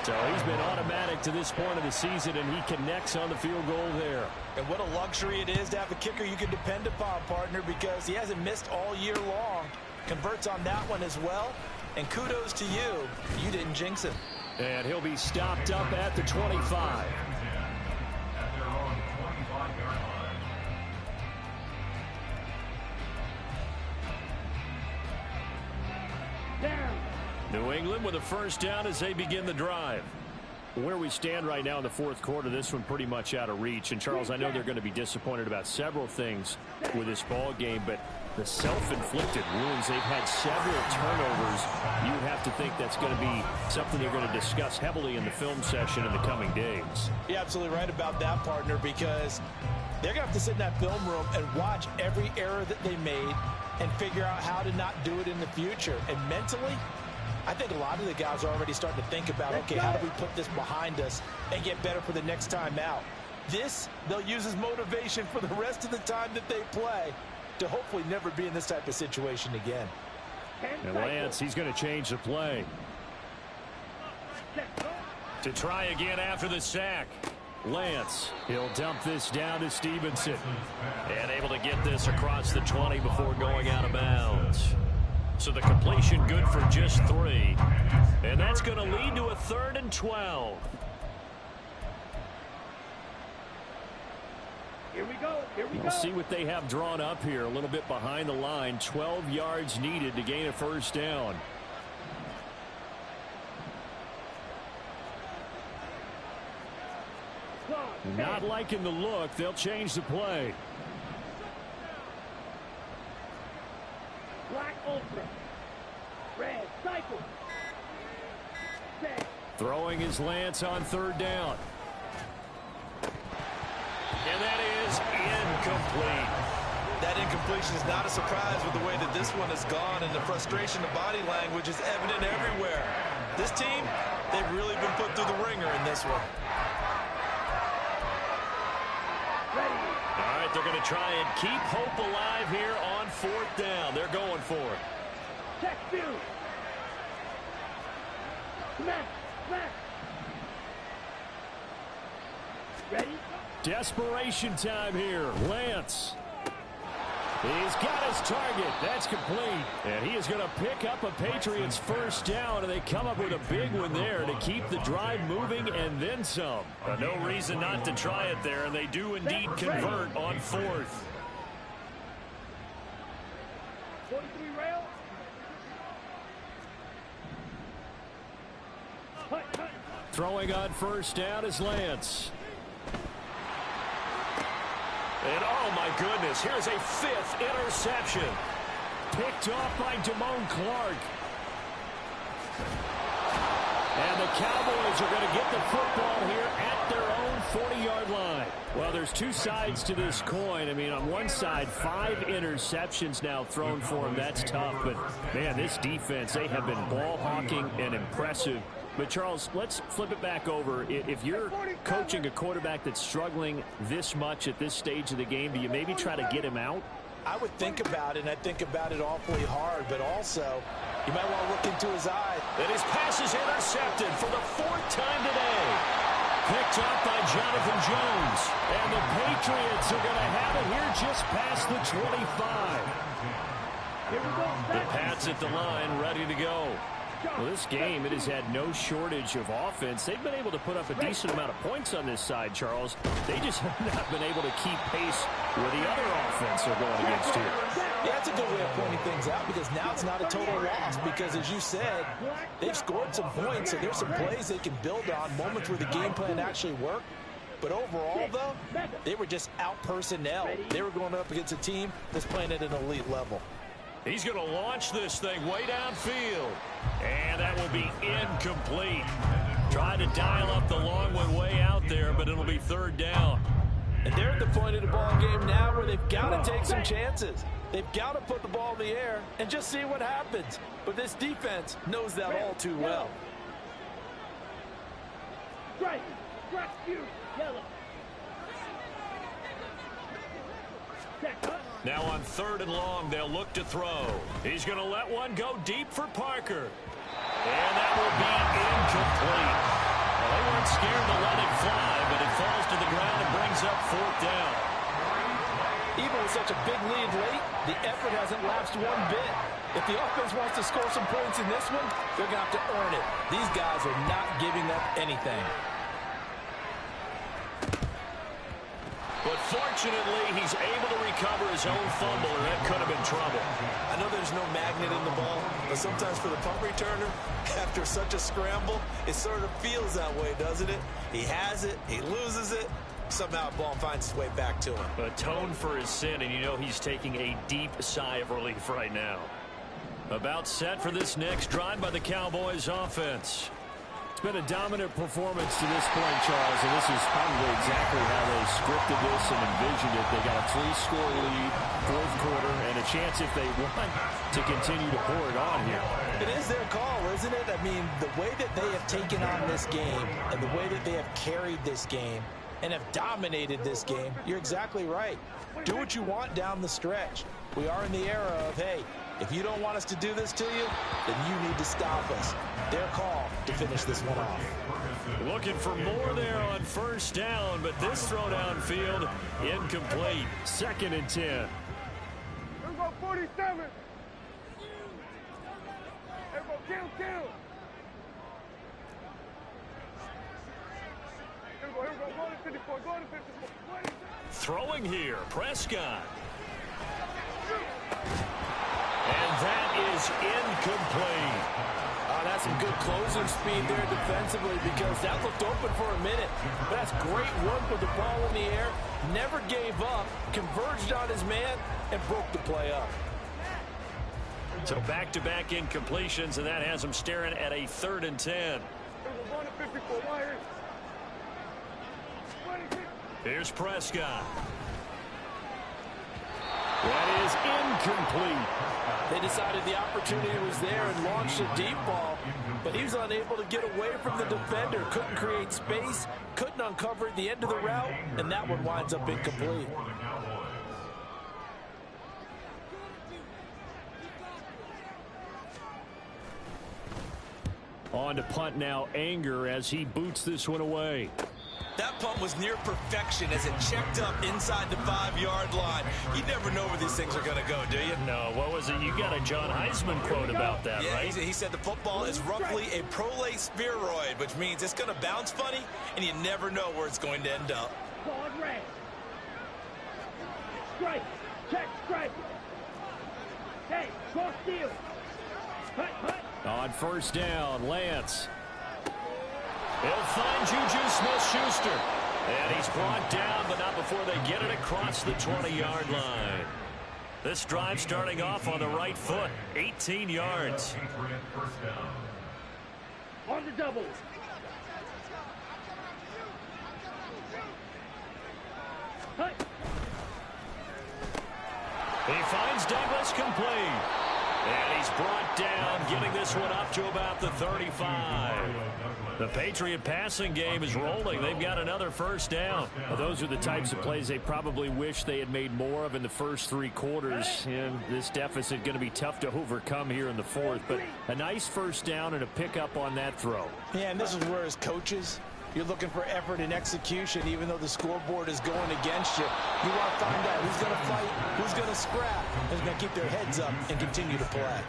So he's been automatic to this point of the season, and he connects on the field goal there. And what a luxury it is to have a kicker you can depend upon, partner, because he hasn't missed all year long. Converts on that one as well. And kudos to you. You didn't jinx him. And he'll be stopped up at the 25. New England with a first down as they begin the drive. Where we stand right now in the 4th quarter, this one pretty much out of reach. And, Charles, I know they're going to be disappointed about several things with this ball game, but the self-inflicted wounds, they've had several turnovers. You have to think that's going to be something they're going to discuss heavily in the film session in the coming days. You're absolutely right about that, partner, because they're going to have to sit in that film room and watch every error that they made and figure out how to not do it in the future. And mentally, I think a lot of the guys are already starting to think about, okay, how do we put this behind us and get better for the next time out? This, they'll use as motivation for the rest of the time that they play to hopefully never be in this type of situation again. And Lance, he's going to change the play. To try again after the sack. Lance, he'll dump this down to Stevenson. And able to get this across the 20 before going out of bounds. So the completion good for just 3. And that's going to lead to a 3rd and 12. Here we go. Here we go. We'll see what they have drawn up here. A little bit behind the line. 12 yards needed to gain a first down. Not liking the look. They'll change the play. Black Ultra. Red Cycle. Set. Throwing his Lance on 3rd down. And that is incomplete. That incompletion is not a surprise with the way that this one has gone, and the frustration, the body language is evident everywhere. This team, they've really been put through the ringer in this one. All right, they're going to try and keep hope alive here on 4th down. They're going for it. Check 2. Smash. Smash. Ready? Desperation time here. Lance. He's got his target. That's complete. And he is going to pick up a Patriots first down, and they come up with a big one there to keep the drive moving and then some. No reason not to try it there, and they do indeed convert on 4th. 43 rail. Hut. Throwing on first down is Lance. And oh my goodness, here's a 5th interception. Picked off by Damone Clark. And the Cowboys are going to get the football here at their own 40-yard line. Well, there's two sides to this coin. I mean, on one side, 5 interceptions now thrown for them. That's tough. But, man, this defense, they have been ball hawking and impressive. But, Charles, let's flip it back over. If you're coaching a quarterback that's struggling this much at this stage of the game, do you maybe try to get him out? I would think about it, and I think about it awfully hard, but also you might want to look into his eye. And his pass is intercepted for the 4th time today. Picked up by Jonathan Jones. And the Patriots are going to have it here just past the 25. Here we go. The Pats at the line, ready to go. Well, this game, it has had no shortage of offense. They've been able to put up a decent amount of points on this side, Charles. They just have not been able to keep pace with the other offense they're going against here. Yeah, that's a good way of pointing things out, because now it's not a total loss, because as you said, they've scored some points, so there's some plays they can build on, moments where the game plan actually worked. But overall, though, they were just out personnel. They were going up against a team that's playing at an elite level. He's going to launch this thing way downfield. And that will be incomplete. Trying to dial up the long one way out there, but it'll be 3rd down. And they're at the point of the ball game now where they've got to take some chances. They've got to put the ball in the air and just see what happens. But this defense knows that all too well. Strike. Strike you. Yellow. Now on 3rd and long, they'll look to throw. He's going to let one go deep for Parker. And that will be incomplete. Well, they weren't scared to let it fly, but it falls to the ground and brings up 4th down. Even with such a big lead late, the effort hasn't lapsed one bit. If the offense wants to score some points in this one, they're going to have to earn it. These guys are not giving up anything. But fortunately, he's able to recover his own fumble, and that could have been trouble. I know there's no magnet in the ball, but sometimes for the punt returner, after such a scramble, it sort of feels that way, doesn't it? He has it, he loses it, somehow the ball finds its way back to him. Atone for his sin, and you know he's taking a deep sigh of relief right now. About set for this next drive by the Cowboys offense. It's been a dominant performance to this point, Charles, and this is probably exactly how they scripted this and envisioned it. They got a 3-score lead, 4th quarter, and a chance if they want to continue to pour it on here. It is their call, isn't it? I mean, the way that they have taken on this game and the way that they have carried this game and have dominated this game, you're exactly right. Do what you want down the stretch. We are in the era of, hey, if you don't want us to do this to you, then you need to stop us. Their call to finish this one off. Looking for more there on 1st down, but this throw downfield incomplete. 2nd and 10. Here we go, 47. Kill. Here we go. Go to 54. Go to 54. Throwing here, Prescott. And that is incomplete. That's some good closing speed there defensively because that looked open for a minute. But that's great work with the ball in the air. Never gave up, converged on his man, and broke the play up. So back-to-back incompletions, and that has him staring at a 3rd and 10. Here's Prescott. That is incomplete. They decided the opportunity was there and launched a deep ball, but he was unable to get away from the defender. Couldn't create space, couldn't uncover the end of the route, and that one winds up incomplete. On to punt now, Anger, as he boots this one away. That punt was near perfection as it checked up inside the 5-yard line. You never know where these things are going to go, do you? No, what was it? You got a John Heisman quote about that, yeah, right? He said the football is roughly a prolate spheroid, which means it's going to bounce funny, and you never know where it's going to end up. Ball red. Strike. Check strike. Hey, cross field. Hut. On 1st down, Lance. He'll find Juju Smith-Schuster. And he's brought down, but not before they get it across the 20-yard line. This drive starting off on the right foot. 18 yards. On the double. Hut. He finds Douglas complete. And he's brought down, getting this one up to about the 35. The Patriot passing game is rolling. They've got another 1st down. Well, those are the types of plays they probably wish they had made more of in the first 3 quarters. And this deficit going to be tough to overcome here in the 4th. But a nice 1st down and a pickup on that throw. Yeah, and this is where as coaches, you're looking for effort and execution, even though the scoreboard is going against you. You want to find out who's going to fight, who's going to scrap, who's going to keep their heads up and continue to play.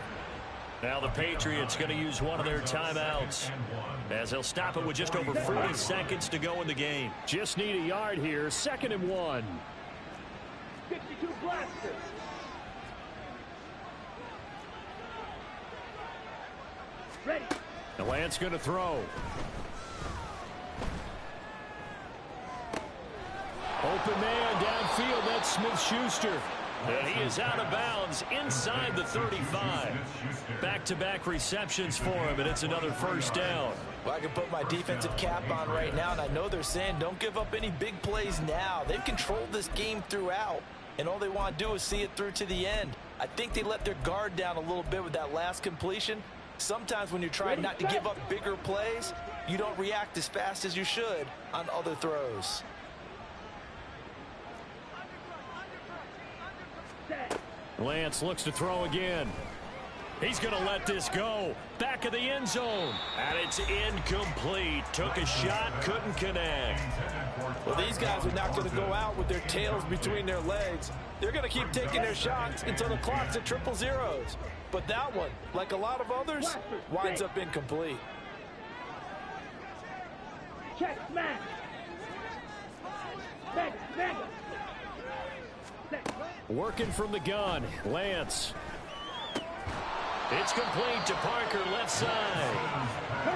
Now the Patriots going to use one of their timeouts, as they'll stop it with just over 40 seconds to go in the game. Just need a yard here. 2nd and 1. 52 blasters. Ready. The Lance going to throw. Open man downfield. That's Smith-Schuster. And he is out of bounds inside the 35. Back-to-back receptions for him, and it's another 1st down. Well, I can put my defensive cap on right now, and I know they're saying don't give up any big plays now. They've controlled this game throughout, and all they want to do is see it through to the end. I think they let their guard down a little bit with that last completion. Sometimes when you're trying not to give up bigger plays, you don't react as fast as you should on other throws. Lance looks to throw again. He's going to let this go. Back of the end zone. And it's incomplete. Took a shot, couldn't connect. Well, these guys are not going to go out with their tails between their legs. They're going to keep taking their shots until the clock's at 000. But that one, like a lot of others, winds up incomplete. Check, smash. Mega. Working from the gun, Lance. It's complete to Parker, left side.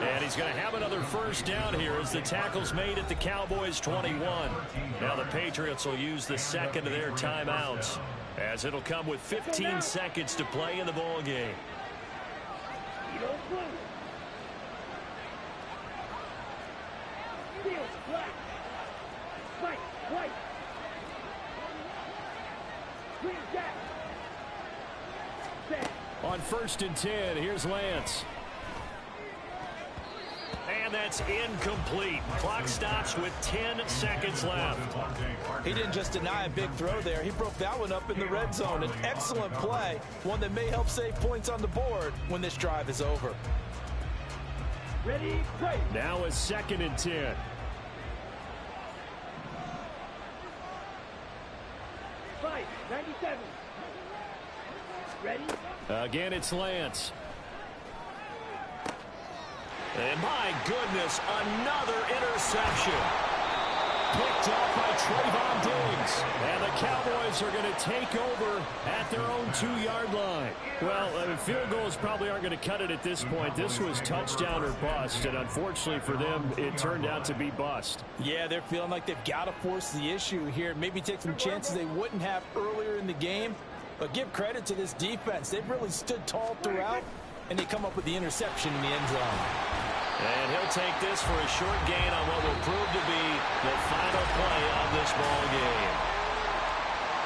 And he's going to have another 1st down here as the tackle's made at the Cowboys 21. Now the Patriots will use the 2nd of their timeouts, as it'll come with 15 seconds to play in the ball game. On 1st and 10, here's Lance. And that's incomplete. Clock stops with 10 seconds left. He didn't just deny a big throw there. He broke that one up in the red zone. An excellent play, one that may help save points on the board when this drive is over. Ready, play. Now a 2nd and 10. Fight, 97. Ready? Again, it's Lance. And my goodness, another interception. Picked up by Trayvon Diggs. And the Cowboys are going to take over at their own 2-yard line. Well, field goals probably aren't going to cut it at this point. This was touchdown or bust, and unfortunately for them, it turned out to be bust. Yeah, they're feeling like they've got to force the issue here. Maybe take some chances they wouldn't have earlier in the game. But give credit to this defense. They've really stood tall throughout, and they come up with the interception in the end zone. And he'll take this for a short gain on what will prove to be the final play of this ball game.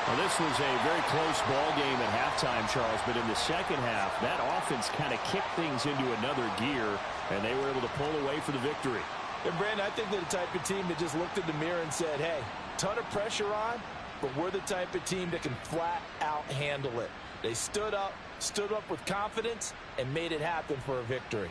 Well, this was a very close ball game at halftime, Charles, but in the second half, that offense kind of kicked things into another gear, and they were able to pull away for the victory. And Brandon, I think they're the type of team that just looked in the mirror and said, hey, ton of pressure on, but we're the type of team that can flat out handle it. They stood up with confidence, and made it happen for a victory.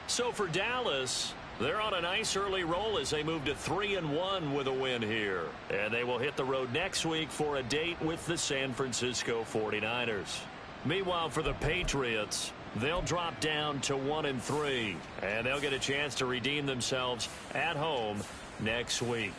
So for Dallas, they're on a nice early roll as they move to 3-1 with a win here. And they will hit the road next week for a date with the San Francisco 49ers. Meanwhile, for the Patriots, they'll drop down to 1-3. And they'll get a chance to redeem themselves at home next week.